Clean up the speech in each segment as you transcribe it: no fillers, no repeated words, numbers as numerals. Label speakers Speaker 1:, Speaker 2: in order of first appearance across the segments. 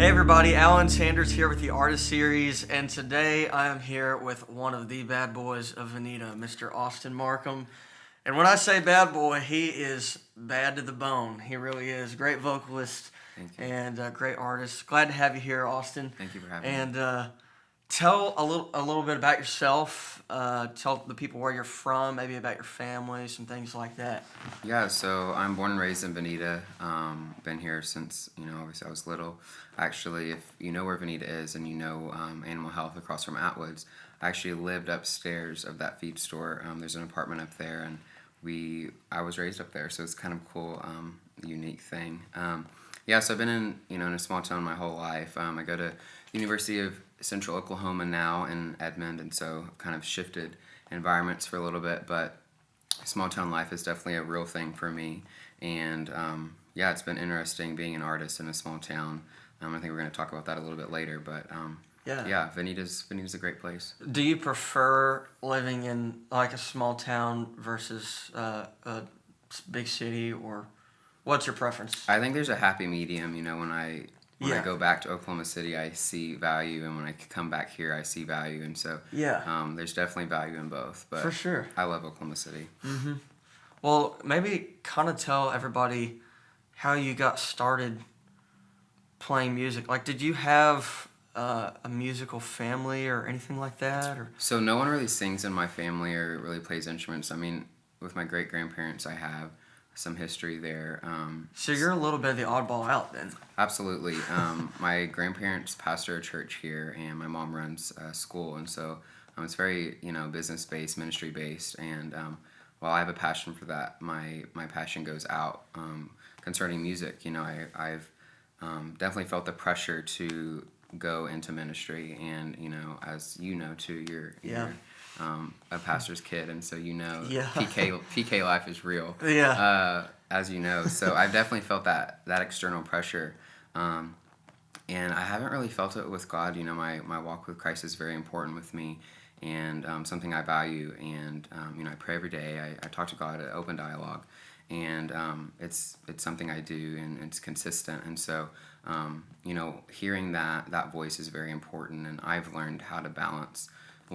Speaker 1: Hey everybody, Allan Sanders here with the Artist Series, and today I am here with one of the bad boys of Veneta, Mr. Austin Markham. And when I say bad boy, he is bad to the bone. He really is. Great vocalist
Speaker 2: Thank you.
Speaker 1: and great artist. Glad to have you here, Austin.
Speaker 2: Thank you for having me.
Speaker 1: And tell a little bit about yourself. Tell the people where you're from, maybe about your family, some things like that.
Speaker 2: Yeah, so I'm born and raised in Veneta. Been here since, obviously I was little. Actually, if you know where Veneta is and you know Animal Health across from Atwood's, I actually lived upstairs of that feed store. There's an apartment up there, and I was raised up there, so it's kind of cool, unique thing. So I've been in a small town my whole life. I go to University of Central Oklahoma now in Edmond, and so kind of shifted environments for a little bit, but small town life is definitely a real thing for me. And it's been interesting being an artist in a small town. I think we're going to talk about that a little bit later, but Veneta's a great place.
Speaker 1: Do you prefer living in like a small town versus a big city, or what's your preference?
Speaker 2: I think there's a happy medium. When I go back to Oklahoma City, I see value, and when I come back here, I see value, and so there's definitely value in both. But
Speaker 1: for sure,
Speaker 2: I love Oklahoma City.
Speaker 1: Mm-hmm. Well, maybe kind of tell everybody how you got started playing music. Like, did you have a musical family or anything like that? Or
Speaker 2: so no one really sings in my family or really plays instruments. I mean, with my great grandparents, I have some history there.
Speaker 1: So you're a little bit of the oddball out then.
Speaker 2: Absolutely. My grandparents pastor a church here, and my mom runs a school, and so it's very business-based, ministry-based, and while I have a passion for that, my passion goes out concerning music. I've definitely felt the pressure to go into ministry, and as you know too, you're a pastor's kid, and so PK life is real. As you know, so I've definitely felt that external pressure, and I haven't really felt it with God. My walk with Christ is very important with me, and something I value, and I pray every day. I talk to God, an open dialogue, and it's something I do, and it's consistent, and so hearing that voice is very important, and I've learned how to balance.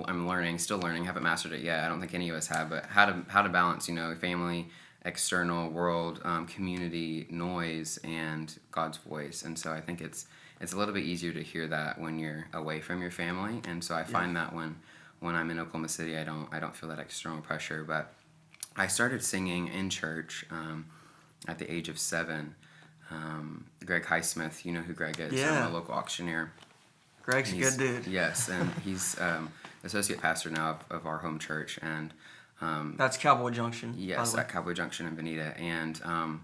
Speaker 2: I'm still learning, haven't mastered it yet. I don't think any of us have, but how to balance, family, external world, community, noise, and God's voice. And so I think it's a little bit easier to hear that when you're away from your family. And so I find that when I'm in Oklahoma City, I don't feel that external pressure. But I started singing in church at the age of 7. Greg Highsmith, you know who Greg is?
Speaker 1: Yeah.
Speaker 2: I'm a local auctioneer.
Speaker 1: Greg's a good dude.
Speaker 2: Yes, and he's associate pastor now of our home church, and
Speaker 1: that's Cowboy Junction.
Speaker 2: Yes, at Cowboy Junction in Veneta, and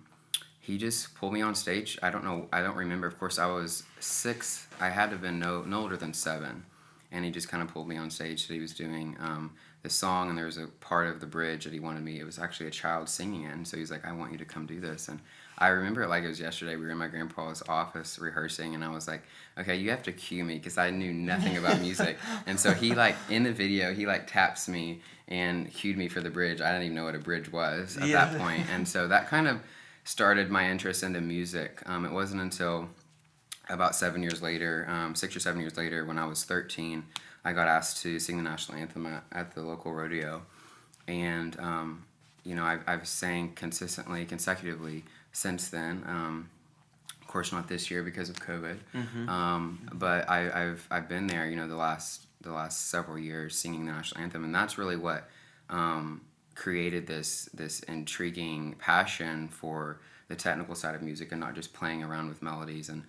Speaker 2: he just pulled me on stage. I don't remember. Of course, I was 6. I had to have been no older than 7, and he just kind of pulled me on stage that he was doing this song, and there was a part of the bridge that he wanted me. It was actually a child singing it, and so he's like, "I want you to come do this." And I remember it like it was yesterday. We were in my grandpa's office rehearsing, and I was like, "Okay, you have to cue me," because I knew nothing about music. And so he in the video, he taps me and cued me for the bridge. I didn't even know what a bridge was at that point. And so that kind of started my interest into music. It wasn't until about 7 years later, 6 or 7 years later, when I was 13, I got asked to sing the national anthem at the local rodeo. And, I've sang consistently, consecutively since then. Of course, not this year because of COVID.
Speaker 1: Mm-hmm.
Speaker 2: But I've been there, the last several years singing the national anthem. And that's really what created this intriguing passion for the technical side of music and not just playing around with melodies. And,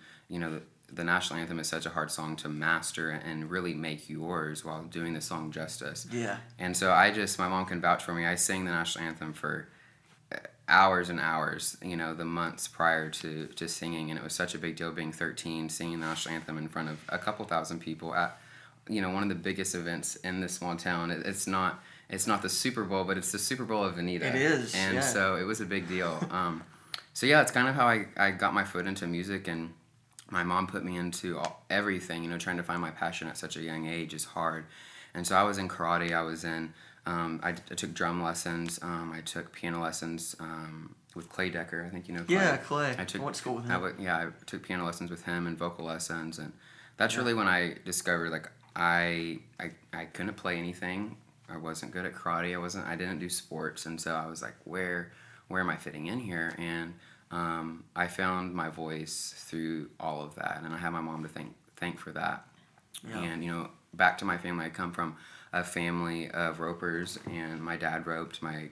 Speaker 2: the national anthem is such a hard song to master and really make yours while doing the song justice.
Speaker 1: Yeah.
Speaker 2: And so my mom can vouch for me. I sang the national anthem for hours and hours, the months prior to singing, and it was such a big deal being 13, singing the national anthem in front of a couple thousand people at, one of the biggest events in this small town. It's not the Super Bowl, but it's the Super Bowl of Veneta.
Speaker 1: It is,
Speaker 2: and so it was a big deal. It's kind of how I got my foot into music, and my mom put me into everything. Trying to find my passion at such a young age is hard. And so I was in karate, I was in I took drum lessons. I took piano lessons with Clay Decker. I think you know Clay.
Speaker 1: Yeah, Clay.
Speaker 2: I
Speaker 1: went to school with him.
Speaker 2: I took piano lessons with him and vocal lessons, and that's
Speaker 1: Yeah.
Speaker 2: really when I discovered like I couldn't play anything. I wasn't good at karate. I didn't do sports, and so I was like, where am I fitting in here? And I found my voice through all of that, and I have my mom to thank for that.
Speaker 1: Yeah.
Speaker 2: And back to my family, I come from a family of ropers, and my dad roped, my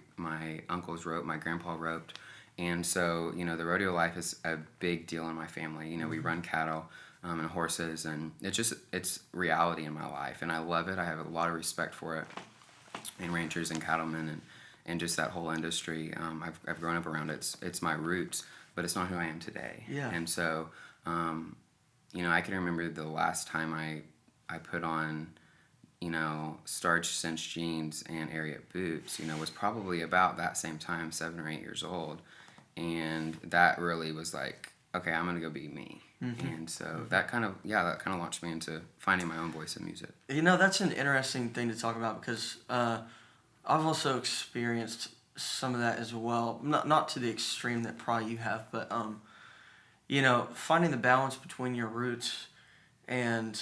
Speaker 2: uncles roped, my grandpa roped, and so the rodeo life is a big deal in my family. We run cattle and horses, and it's reality in my life, and I love it. I have a lot of respect for it, and ranchers and cattlemen and just that whole industry. I've grown up around it. It's my roots, but it's not who I am today.
Speaker 1: Yeah.
Speaker 2: And so I can remember the last time I put on starched cinched jeans and Ariat boots, was probably about that same time, 7 or 8 years old. And that really was like, okay, I'm going to go be me. Mm-hmm. And so that kind of launched me into finding my own voice in music.
Speaker 1: That's an interesting thing to talk about because I've also experienced some of that as well. Not to the extreme that probably you have, but, finding the balance between your roots and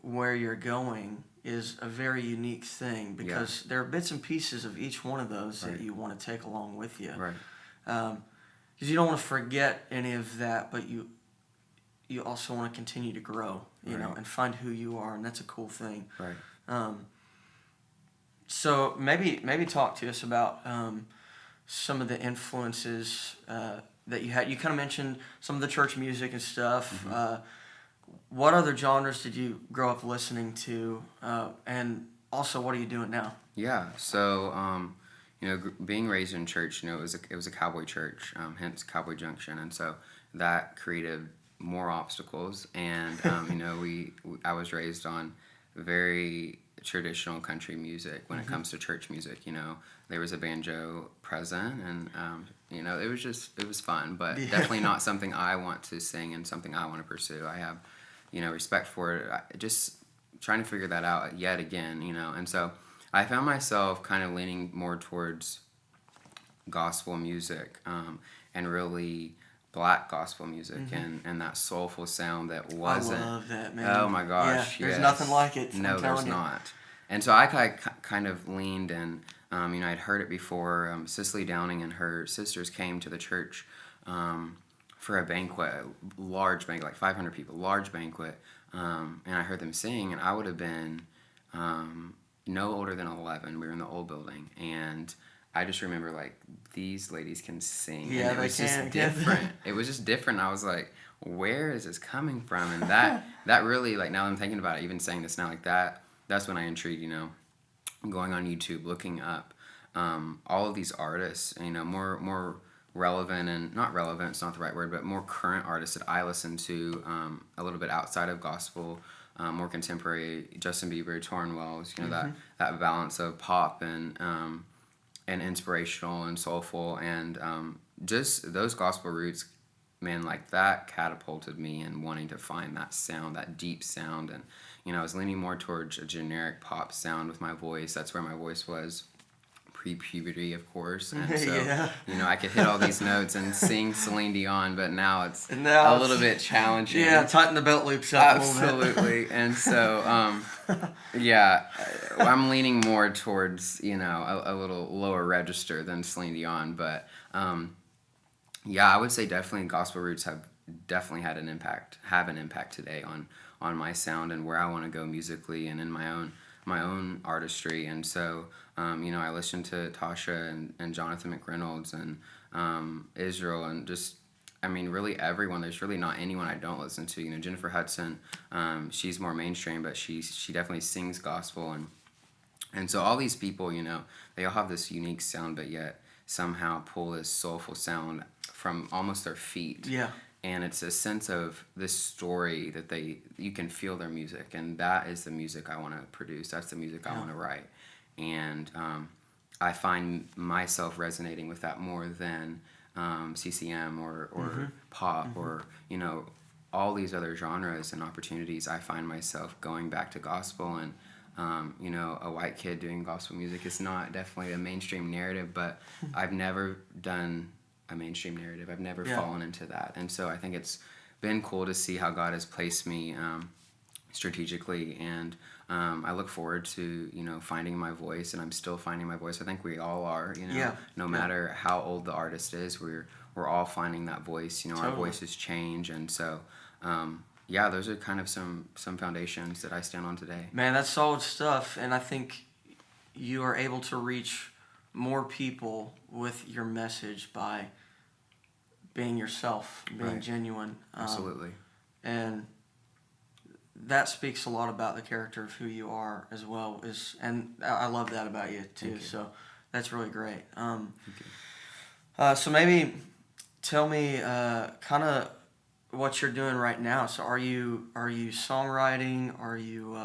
Speaker 1: where you're going is a very unique thing because there are bits and pieces of each one of those that you want to take along with you.
Speaker 2: Right.
Speaker 1: Because you don't want to forget any of that, but you also want to continue to grow, and find who you are, and that's a cool thing.
Speaker 2: Right.
Speaker 1: So maybe talk to us about some of the influences that you had. You kind of mentioned some of the church music and stuff. Mm-hmm. What other genres did you grow up listening to? And also, what are you doing now?
Speaker 2: Yeah. So, being raised in church, it was a cowboy church, hence Cowboy Junction, and so that created more obstacles. And I was raised on very traditional country music when it comes to church music. There was a banjo present, and it was fun, but definitely not something I want to sing and something I want to pursue. I have respect for it. Just trying to figure that out yet again. And so I found myself kind of leaning more towards gospel music, and really black gospel music, and that soulful sound that wasn't.
Speaker 1: I love that, man.
Speaker 2: Oh my gosh,
Speaker 1: yeah, there's nothing like it.
Speaker 2: No, there's not. And so I kind of leaned, and I'd heard it before. Cicely Downing and her sisters came to the church for a banquet, a large banquet, like 500 people, large banquet, and I heard them sing, and I would have been no older than 11. We were in the old building, and I just remember, like, these ladies can sing.
Speaker 1: Yeah,
Speaker 2: and it was just different. It was just different. I was like, where is this coming from? And that really, like, now that I'm thinking about it, even saying this now, like, that's when I intrigued, going on YouTube, looking up all of these artists, more relevant, and not relevant, it's not the right word, but more current artists that I listen to a little bit outside of gospel, more contemporary, Justin Bieber, Torrin Wells, that balance of pop and inspirational and soulful, and just those gospel roots, man, like that catapulted me in wanting to find that sound, that deep sound. And I was leaning more towards a generic pop sound with my voice. That's where my voice was pre-puberty, of course, and so I could hit all these notes and sing Celine Dion, but now it's a little bit challenging.
Speaker 1: Yeah, tighten the belt loops up.
Speaker 2: Absolutely. And so I'm leaning more towards a little lower register than Celine Dion, but I would say definitely gospel roots have definitely have an impact today on my sound and where I want to go musically and in my own artistry. And so I listened to Tasha and Jonathan McReynolds and Israel, and just really everyone. There's really not anyone I don't listen to. Jennifer Hudson, she's more mainstream, but she definitely sings gospel, and so all these people, they all have this unique sound, but yet somehow pull this soulful sound from almost their feet.
Speaker 1: Yeah.
Speaker 2: And it's a sense of this story that you can feel their music, and that is the music I want to produce. That's the music I want to write, and I find myself resonating with that more than CCM or pop or all these other genres and opportunities. I find myself going back to gospel, and You know, a white kid doing gospel music is not definitely a mainstream narrative, but I've never done a mainstream narrative. I've never fallen into that. And so I think it's been cool to see how God has placed me strategically, and I look forward to, you know, finding my voice, and I'm still finding my voice. I think we all are, you know, no matter how old the artist is, we're all finding that voice. You know, our voices change, and so yeah, those are kind of some foundations that I stand on today.
Speaker 1: Man, that's solid stuff, and I think you are able to reach more people with your message by being yourself, being genuine.
Speaker 2: Absolutely.
Speaker 1: And that speaks a lot about the character of who you are as well. And I love that about you too. You. So that's really great. So maybe tell me kind of what you're doing right now. So are you songwriting? Are you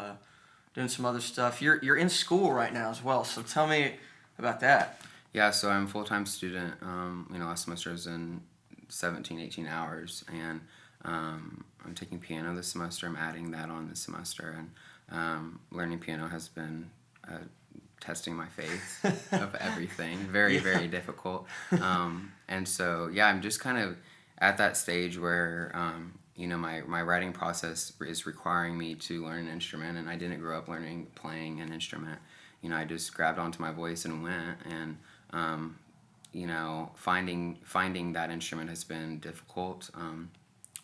Speaker 1: doing some other stuff? You're in school right now as well. So tell me about that.
Speaker 2: Yeah, so I'm a full-time student. You know, last semester was in 17, 18 hours, and I'm taking piano this semester. I'm adding that on this semester, and learning piano has been testing my faith of everything. Very, very difficult. And so, yeah, I'm just kind of at that stage where, you know, my writing process is requiring me to learn an instrument, and I didn't grow up playing an instrument. You know, I just grabbed onto my voice and went, and you know, finding that instrument has been difficult.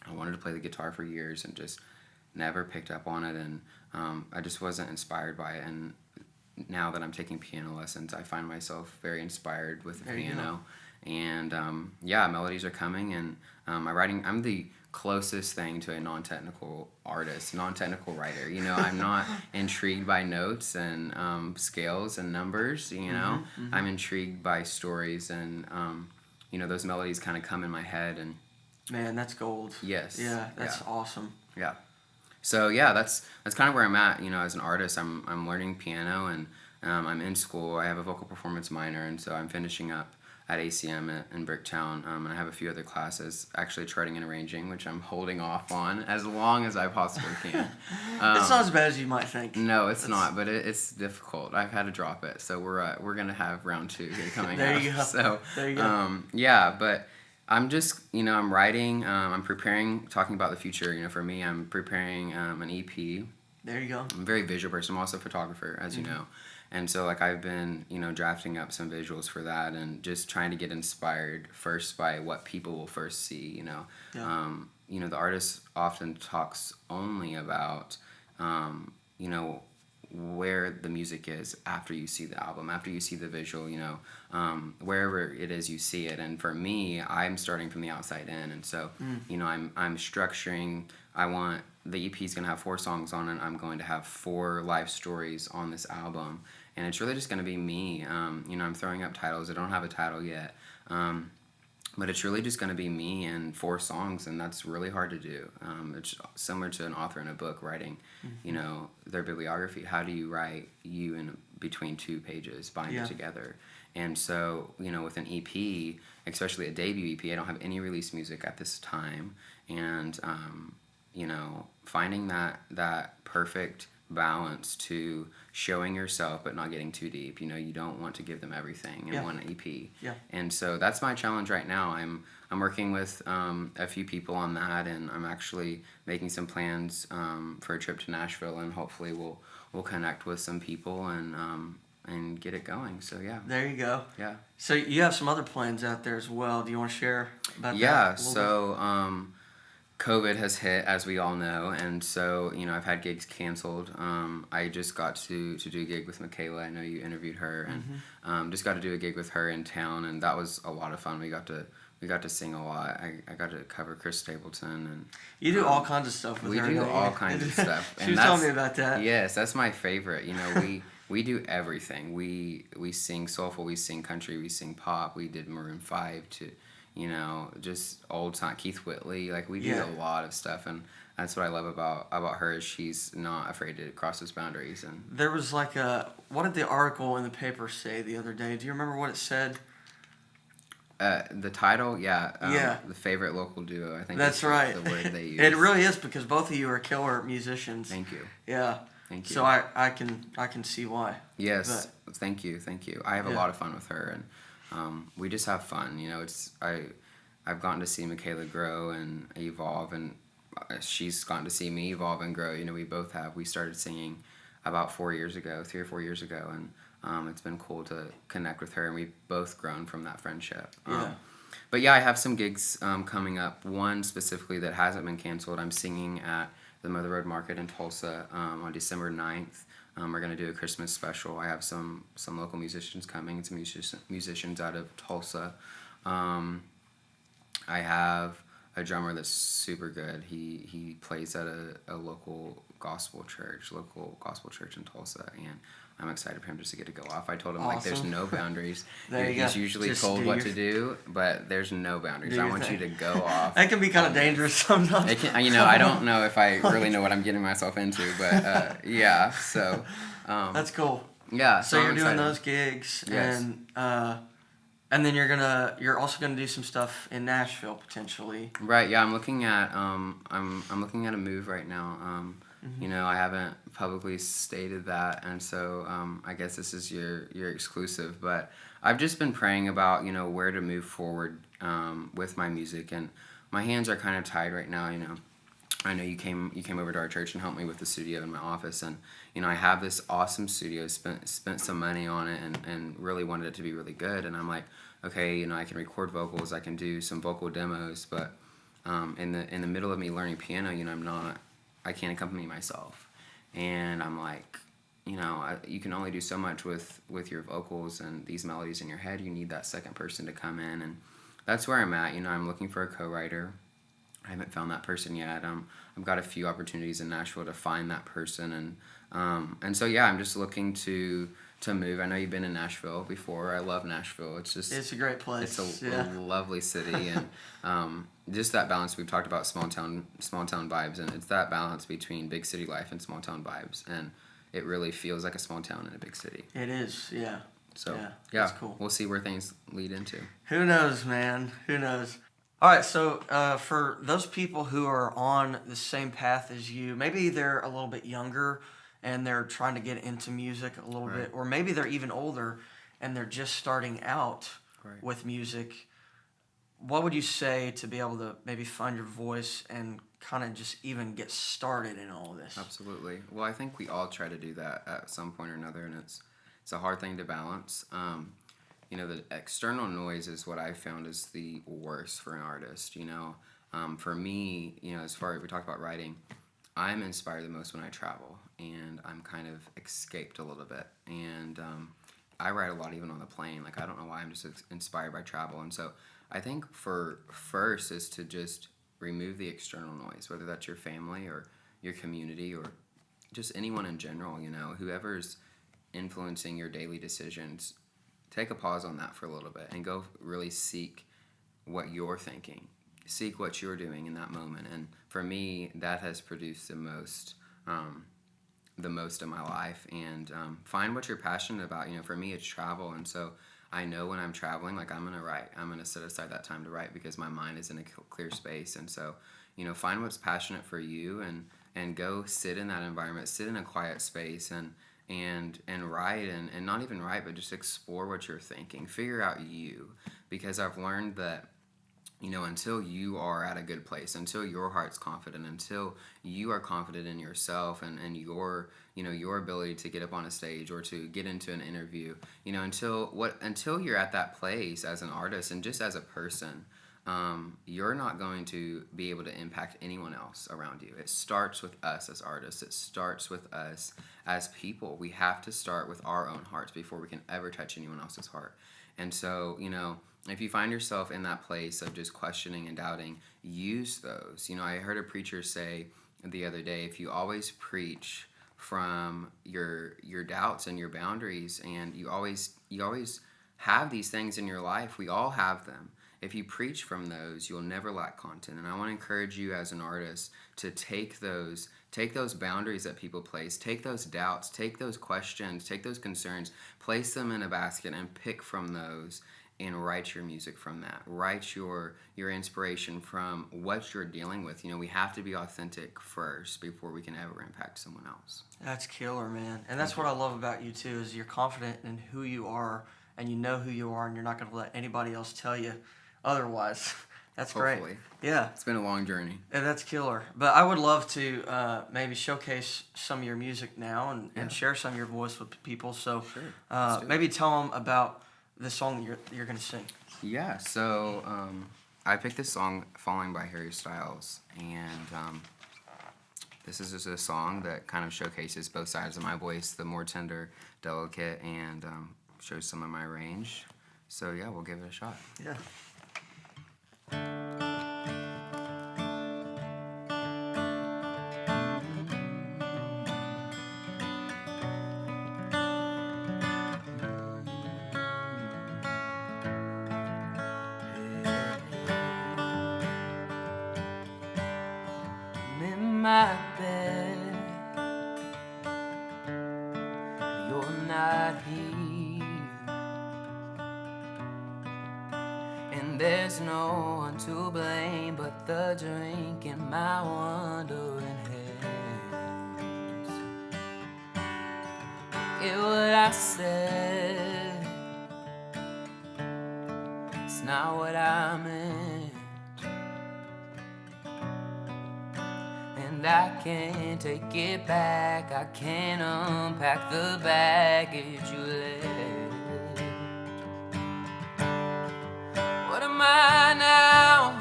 Speaker 2: I wanted to play the guitar for years and just never picked up on it, and I just wasn't inspired by it. And now that I'm taking piano lessons, I find myself very inspired with the piano. And yeah, melodies are coming, and my writing, I'm the closest thing to a non-technical artist, non-technical writer. You know, I'm not intrigued by notes and scales and numbers, you know. I'm intrigued by stories, and you know, those melodies kind of come in my head. And
Speaker 1: man, that's gold.
Speaker 2: Yes.
Speaker 1: Yeah, that's awesome.
Speaker 2: Yeah. So yeah, that's kind of where I'm at. You know, as an artist, I'm learning piano, and I'm in school. I have a vocal performance minor, and so I'm finishing up at ACM in Bricktown, and I have a few other classes, actually charting and arranging, which I'm holding off on as long as I possibly can.
Speaker 1: It's not as bad as you might think.
Speaker 2: No, it's not, but it's difficult. I've had to drop it, so we're gonna have round 2 here coming
Speaker 1: there
Speaker 2: up.
Speaker 1: You go.
Speaker 2: So
Speaker 1: there you go.
Speaker 2: Yeah, but I'm just, you know, I'm writing, I'm preparing, talking about the future. You know, for me, I'm preparing an EP.
Speaker 1: There you go.
Speaker 2: I'm a very visual person. I'm also a photographer, as you know. And so, like, I've been, you know, drafting up some visuals for that, and just trying to get inspired first by what people will first see, you know. You know, the artist often talks only about, you know, where the music is after you see the album, after you see the visual, you know, wherever it is you see it. And for me, I'm starting from the outside in, and so, you know, I'm structuring. I want the EP is going to have 4 songs on it. I'm going to have 4 life stories on this album, and it's really just going to be me. You know, I'm throwing up titles. I don't have a title yet, but it's really just going to be me and 4 songs, and that's really hard to do. It's similar to an author in a book writing, you know, their bibliography. How do you write you in between 2 pages, bind it together? And so, you know, with an EP, especially a debut EP, I don't have any released music at this time, and you know, finding that perfect balance to showing yourself but not getting too deep. You know, you don't want to give them everything in one EP. Yeah. And so that's my challenge right now. I'm working with a few people on that, and I'm actually making some plans for a trip to Nashville, and hopefully we'll connect with some people and get it going. So yeah.
Speaker 1: There you go.
Speaker 2: Yeah.
Speaker 1: So you have some other plans out there as well. Do you want to share about that?
Speaker 2: Yeah. So COVID has hit, as we all know, and so, you know, I've had gigs canceled. I just got to do a gig with Michaela. I know you interviewed her, and just got to do a gig with her in town, and that was a lot of fun. We got to sing a lot. I got to cover Chris Stapleton, and
Speaker 1: you do all kinds of stuff with her.
Speaker 2: We do all kinds of stuff.
Speaker 1: She was telling me about that.
Speaker 2: Yes, that's my favorite. You know, we do everything. We sing soulful, we sing country, we sing pop. We did Maroon 5 to, you know, just old time Keith Whitley. Like, we do a lot of stuff, and that's what I love about her, is she's not afraid to cross those boundaries. And
Speaker 1: there was like what did the article in the paper say the other day? Do you remember what it said?
Speaker 2: The title, the favorite local duo. I think
Speaker 1: that's right.
Speaker 2: The word they use.
Speaker 1: It really is, because both of you are killer musicians.
Speaker 2: Thank you.
Speaker 1: Yeah.
Speaker 2: Thank you.
Speaker 1: So I can see why.
Speaker 2: Yes, thank you. I have a
Speaker 1: Yeah.
Speaker 2: lot of fun with her, and we just have fun. I've gotten to see Michaela grow and evolve, and she's gotten to see me evolve and grow. We both have. We started singing about 4 years ago, 3 or 4 years ago, and it's been cool to connect with her, and we've both grown from that friendship.
Speaker 1: Yeah.
Speaker 2: But yeah, I have some gigs coming up. One specifically that hasn't been canceled. I'm singing at the Mother Road Market in Tulsa on December 9th. We're going to do a Christmas special. I have some local musicians coming, some musicians out of Tulsa. I have a drummer that's super good. He plays at a local gospel church in Tulsa, and I'm excited for him just to get to go off. I told him like there's
Speaker 1: Awesome.
Speaker 2: no boundaries.
Speaker 1: There you
Speaker 2: He's
Speaker 1: go.
Speaker 2: usually
Speaker 1: Just
Speaker 2: told
Speaker 1: do
Speaker 2: what
Speaker 1: your-
Speaker 2: to do, but there's no boundaries.
Speaker 1: Do
Speaker 2: I
Speaker 1: your
Speaker 2: want you
Speaker 1: thing.
Speaker 2: to go off.
Speaker 1: That can be kind of dangerous sometimes.
Speaker 2: It can, I don't know if I really know what I'm getting myself into, but yeah. So
Speaker 1: That's cool.
Speaker 2: yeah.
Speaker 1: So
Speaker 2: I'm
Speaker 1: you're doing
Speaker 2: excited.
Speaker 1: those gigs,
Speaker 2: Yes.
Speaker 1: and then you're also gonna do some stuff in Nashville potentially.
Speaker 2: Right. Yeah. I'm looking at I'm looking at a move right now. I haven't publicly stated that, and so I guess this is your exclusive. But I've just been praying about where to move forward with my music, and my hands are kind of tied right now. I know you came over to our church and helped me with the studio in my office, and I have this awesome studio, spent some money on it, and really wanted it to be really good. And I'm like, okay, I can record vocals, I can do some vocal demos, but in the middle of me learning piano, I can't accompany myself, and I'm like, you can only do so much with your vocals and these melodies in your head. You need that second person to come in, and that's where I'm at. I'm looking for a co-writer. I haven't found that person yet. I've got a few opportunities in Nashville to find that person, and so yeah, I'm just looking to move. I know you've been in Nashville before. I love Nashville.
Speaker 1: It's a great place.
Speaker 2: It's a
Speaker 1: Yeah.
Speaker 2: lovely city, and just that balance. We've talked about small town vibes, and it's that balance between big city life and small town vibes, and it really feels like a small town in a big city.
Speaker 1: It is. Yeah.
Speaker 2: So
Speaker 1: Yeah,
Speaker 2: yeah,
Speaker 1: that's cool.
Speaker 2: We'll see where things lead into.
Speaker 1: Who knows, man? Who knows? All right, so for those people who are on the same path as you, maybe they're a little bit younger and they're trying to get into music a little
Speaker 2: Right.
Speaker 1: bit, or maybe they're even older and they're just starting out
Speaker 2: Right.
Speaker 1: with music, what would you say to be able to maybe find your voice and kind of just even get started in all of this?
Speaker 2: Absolutely. Well, I think we all try to do that at some point or another, and it's a hard thing to balance. The external noise is what I found is the worst for an artist. For me, as far as we talked about writing, I'm inspired the most when I travel, and I'm kind of escaped a little bit. And I write a lot even on the plane. Like, I don't know why, I'm just inspired by travel. And so I think for first is to just remove the external noise, whether that's your family or your community or just anyone in general, whoever's influencing your daily decisions. Take a pause on that for a little bit and go really seek what you're thinking. Seek what you're doing in that moment. And for me, that has produced the most in my life. And find what you're passionate about. For me, it's travel. And so I know when I'm traveling, like, I'm going to write. I'm going to set aside that time to write because my mind is in a clear space. And so, find what's passionate for you and go sit in that environment, sit in a quiet space and write and not even write, but just explore what you're thinking. Figure out you, because I've learned that until you are at a good place, until your heart's confident, until you are confident in yourself and your ability to get up on a stage or to get into an interview, until you're at that place as an artist and just as a person, you're not going to be able to impact anyone else around you. It starts with us as artists. It starts with us as people. We have to start with our own hearts before we can ever touch anyone else's heart. And so, if you find yourself in that place of just questioning and doubting, use those. I heard a preacher say the other day, if you always preach from your doubts and your boundaries, and you always have these things in your life, we all have them. If you preach from those, you'll never lack content. And I want to encourage you as an artist to take those boundaries that people place, take those doubts, take those questions, take those concerns, place them in a basket and pick from those and write your music from that. Write your inspiration from what you're dealing with. You know, we have to be authentic first before we can ever impact someone else.
Speaker 1: That's killer, man. And that's what I love about you too, is you're confident in who you are, and you know who you are, and you're not going to let anybody else tell you otherwise. That's
Speaker 2: Hopefully.
Speaker 1: great. Yeah.
Speaker 2: It's been a long journey.
Speaker 1: And that's killer. But I would love to maybe showcase some of your music now and share some of your voice with people. So
Speaker 2: Sure.
Speaker 1: maybe tell them about the song you're going to sing.
Speaker 2: Yeah, so I picked this song, Falling by Harry Styles, and this is just a song that kind of showcases both sides of my voice, the more tender, delicate, and shows some of my range. So yeah, we'll give it a shot.
Speaker 1: Yeah.
Speaker 3: My bed, you're not here, and there's no one to blame but the drink in my wandering hands. Get what I said, it's not what I meant. And I can't take it back, I can't unpack the baggage you left. What am I now?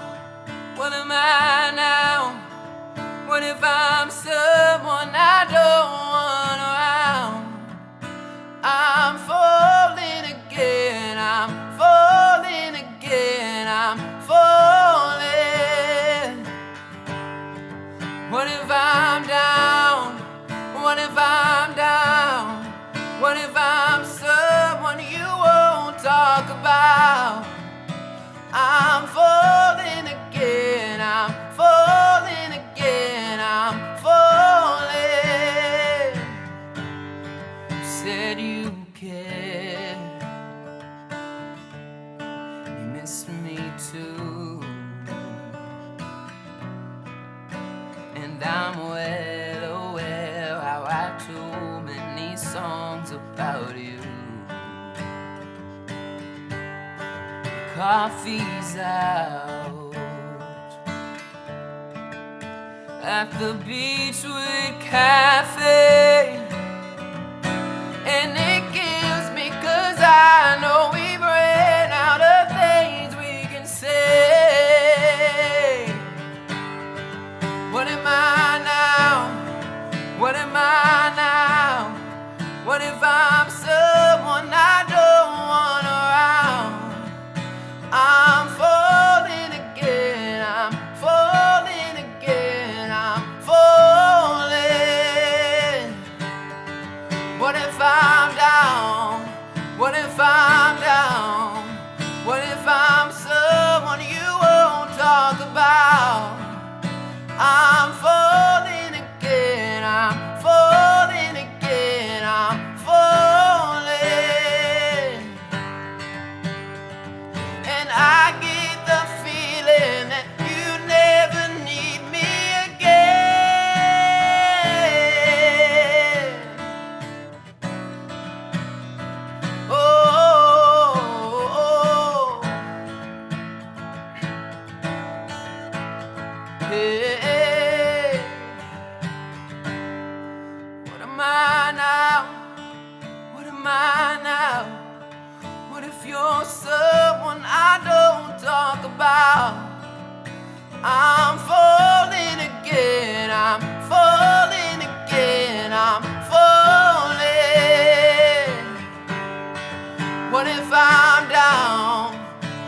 Speaker 3: What am I now? What if I'm someone I don't want around? I'm falling again, I'm falling again, I'm falling. What if I'm down? What if I'm down? What if I'm someone you won't talk about? I'm falling again, I'm falling again, I'm falling. You said you cared, you missed me too. And I'm well aware I write too many songs about you. Coffee's out at the Beachwood Cafe, and it kills me 'cause I know we've ran out of things we can say. What am I now? What am I now? What if I'm someone I don't want around? I'm falling again, I'm falling again, I'm falling. What if I'm down? What if I'm down? What if I'm someone you won't talk about? I'm falling again, I'm falling again, I'm falling. And I get the feeling that you never need me again. Oh, hey. What am I now? What am I now? What if you're someone I don't talk about? I'm falling again, I'm falling again, I'm falling. What if I'm down?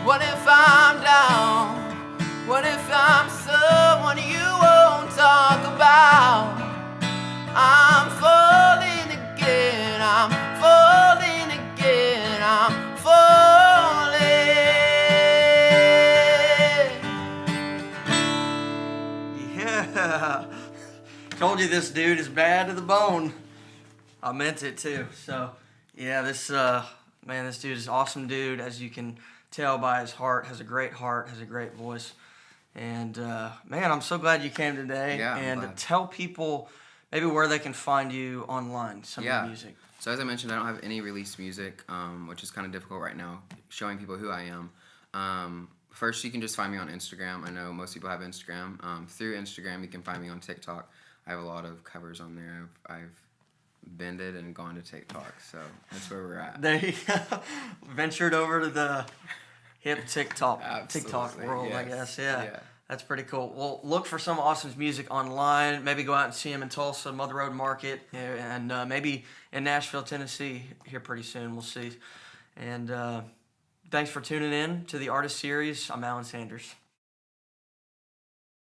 Speaker 3: What if I'm down? What if I'm someone you won't talk about? I'm falling again, I'm falling again, I'm falling.
Speaker 1: Yeah. Told you this dude is bad to the bone. I meant it too. So, yeah, this dude is an awesome dude, as you can tell by his heart. Has a great heart, has a great voice. And man, I'm so glad you came today.
Speaker 2: Yeah, I'm
Speaker 1: and
Speaker 2: glad.
Speaker 1: tell people maybe where they can find you online, some of
Speaker 2: Yeah.
Speaker 1: your music.
Speaker 2: So as I mentioned, I don't have any released music, which is kind of difficult right now, showing people who I am. First, you can just find me on Instagram. I know most people have Instagram. Through Instagram, you can find me on TikTok. I have a lot of covers on there. I've bended and gone to TikTok, so that's where we're at.
Speaker 1: There you go. Ventured over to the hip TikTok
Speaker 2: Absolutely,
Speaker 1: world, I
Speaker 2: yes.
Speaker 1: guess. Yeah.
Speaker 2: Yeah.
Speaker 1: That's pretty cool. Well, look for some of Austin's music online. Maybe go out and see him in Tulsa, Mother Road Market, and maybe in Nashville, Tennessee here pretty soon. We'll see. And thanks for tuning in to the Artist Series. I'm Allan Sanders.